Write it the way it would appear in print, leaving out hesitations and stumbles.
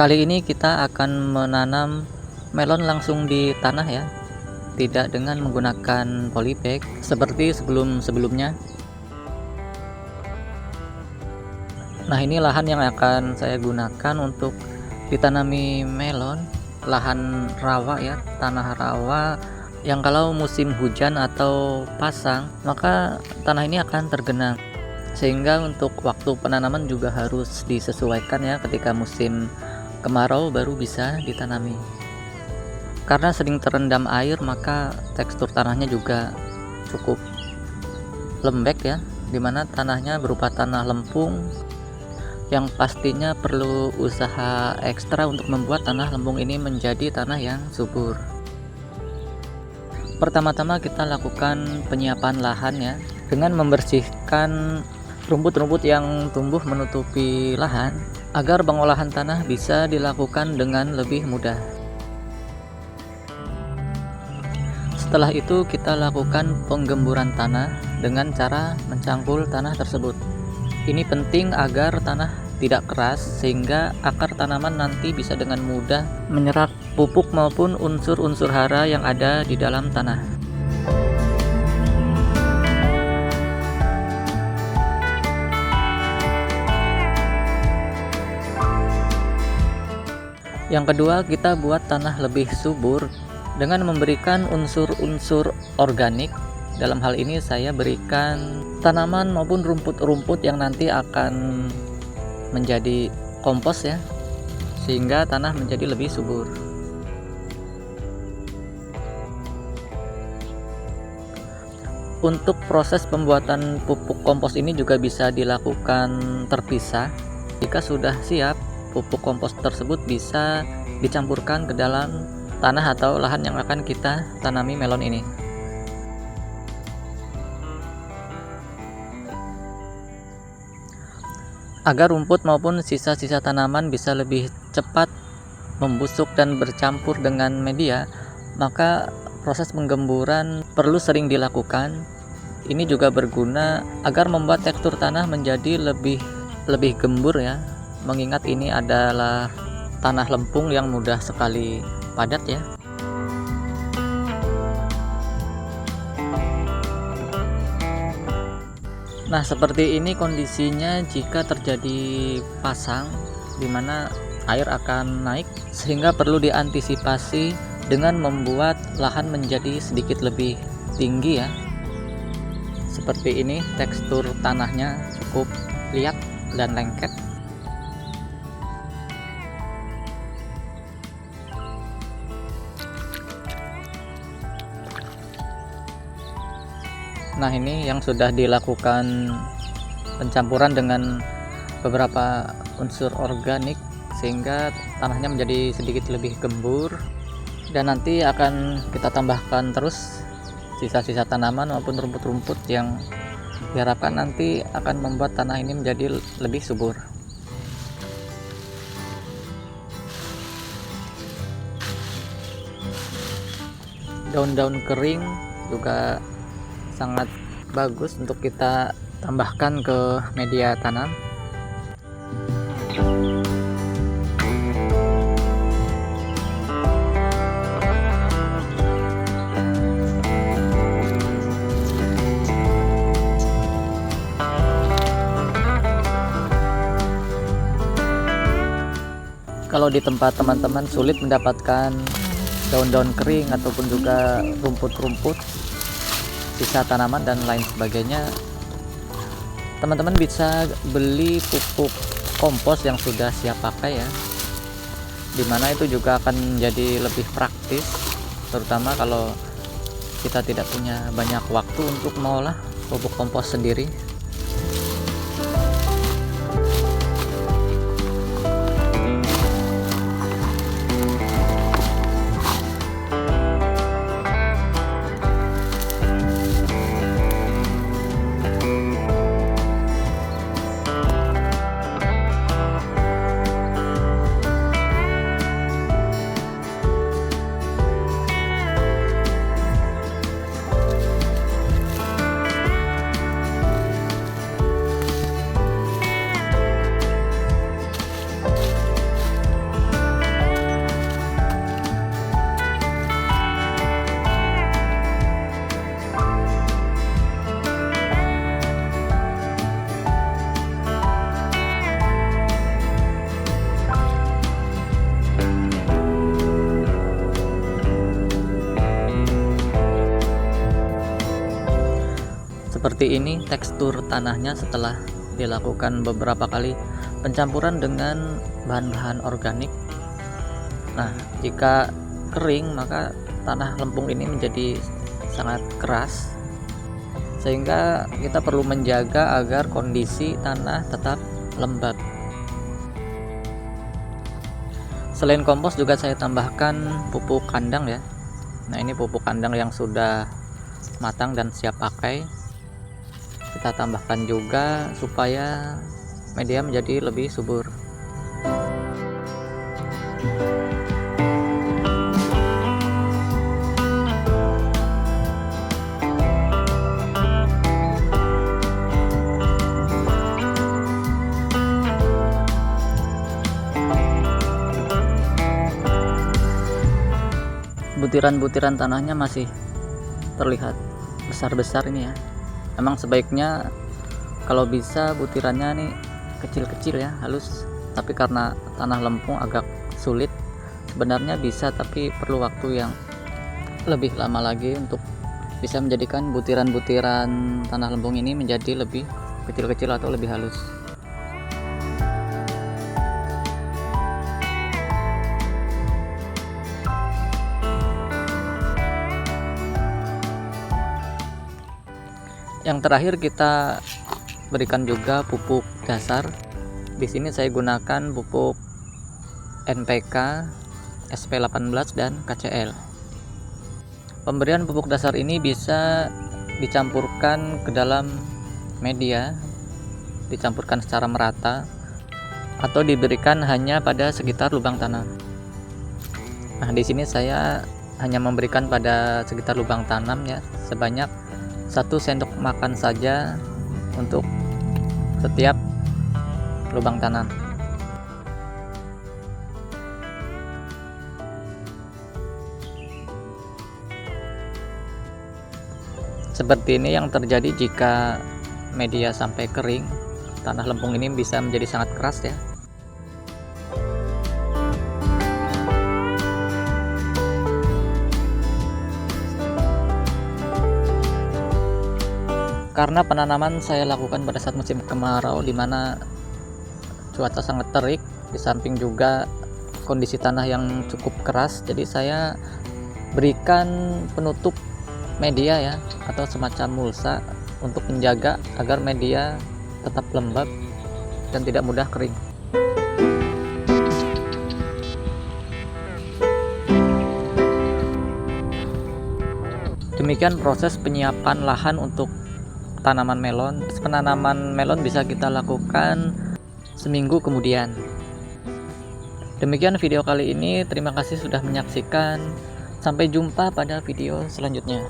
Kali ini kita akan menanam melon langsung di tanah ya, tidak dengan menggunakan polybag seperti sebelum-sebelumnya. Nah, ini lahan yang akan saya gunakan untuk ditanami melon, lahan rawa ya, tanah rawa yang kalau musim hujan atau pasang maka tanah ini akan tergenang, sehingga untuk waktu penanaman juga harus disesuaikan ya, ketika musim kemarau baru bisa ditanami. Karena sering terendam air maka tekstur tanahnya juga cukup lembek ya, dimana tanahnya berupa tanah lempung yang pastinya perlu usaha ekstra untuk membuat tanah lempung ini menjadi tanah yang subur. Pertama-tama kita lakukan penyiapan lahan ya, dengan membersihkan rumput-rumput yang tumbuh menutupi lahan agar pengolahan tanah bisa dilakukan dengan lebih mudah. Setelah itu kita lakukan penggemburan tanah dengan cara mencangkul tanah tersebut. Ini penting agar tanah tidak keras sehingga akar tanaman nanti bisa dengan mudah menyerap pupuk maupun unsur-unsur hara yang ada di dalam tanah. Yang kedua, kita buat tanah lebih subur dengan memberikan unsur-unsur organik. Dalam hal ini saya berikan tanaman maupun rumput-rumput yang nanti akan menjadi kompos ya, sehingga tanah menjadi lebih subur. Untuk proses pembuatan pupuk kompos ini juga bisa dilakukan terpisah. Jika sudah siap, pupuk kompos tersebut bisa dicampurkan ke dalam tanah atau lahan yang akan kita tanami melon ini. Agar rumput maupun sisa-sisa tanaman bisa lebih cepat membusuk dan bercampur dengan media, maka proses penggemburan perlu sering dilakukan. Ini juga berguna agar membuat tekstur tanah menjadi lebih gembur ya, mengingat ini adalah tanah lempung yang mudah sekali padat ya. Nah, seperti ini kondisinya jika terjadi pasang, di mana air akan naik, sehingga perlu diantisipasi dengan membuat lahan menjadi sedikit lebih tinggi ya. Seperti ini, tekstur tanahnya cukup liat dan lengket. Nah, ini yang sudah dilakukan pencampuran dengan beberapa unsur organik sehingga tanahnya menjadi sedikit lebih gembur, dan nanti akan kita tambahkan terus sisa-sisa tanaman maupun rumput-rumput yang diharapkan nanti akan membuat tanah ini menjadi lebih subur. Daun-daun kering juga sangat bagus untuk kita tambahkan ke media tanam. Kalau di tempat teman-teman sulit mendapatkan daun-daun kering ataupun juga rumput-rumput, sisa tanaman dan lain sebagainya, teman-teman bisa beli pupuk kompos yang sudah siap pakai ya, dimana itu juga akan menjadi lebih praktis, terutama kalau kita tidak punya banyak waktu untuk mengolah pupuk kompos sendiri. seperti ini tekstur tanahnya setelah dilakukan beberapa kali pencampuran dengan bahan-bahan organik. Nah, jika kering maka tanah lempung ini menjadi sangat keras, sehingga kita perlu menjaga agar kondisi tanah tetap lembab. Selain kompos juga saya tambahkan pupuk kandang ya. Nah, ini pupuk kandang yang sudah matang dan siap pakai. Kita tambahkan juga supaya media menjadi lebih subur. Butiran-butiran tanahnya masih terlihat besar-besar ini ya. Emang sebaiknya kalau bisa butirannya nih kecil-kecil ya, halus, tapi karena tanah lempung agak sulit. Sebenarnya bisa, tapi perlu waktu yang lebih lama lagi untuk bisa menjadikan butiran-butiran tanah lempung ini menjadi lebih kecil-kecil atau lebih halus. Yang terakhir kita berikan juga pupuk dasar. Di sini saya gunakan pupuk NPK, SP18 dan KCL. Pemberian pupuk dasar ini bisa dicampurkan ke dalam media, dicampurkan secara merata, atau diberikan hanya pada sekitar lubang tanam. Nah, di sini saya hanya memberikan pada sekitar lubang tanam ya, sebanyak 1 sendok makan saja untuk setiap lubang tanam. Seperti ini yang terjadi jika media sampai kering. Tanah lempung ini bisa menjadi sangat keras ya. Karena penanaman saya lakukan pada saat musim kemarau, di mana cuaca sangat terik, di samping juga kondisi tanah yang cukup keras, jadi saya berikan penutup media ya, atau semacam mulsa untuk menjaga agar media tetap lembab dan tidak mudah kering. Demikian proses penyiapan lahan untuk tanaman melon. Penanaman melon bisa kita lakukan seminggu kemudian. Demikian video kali ini, terima kasih sudah menyaksikan. Sampai jumpa pada video selanjutnya.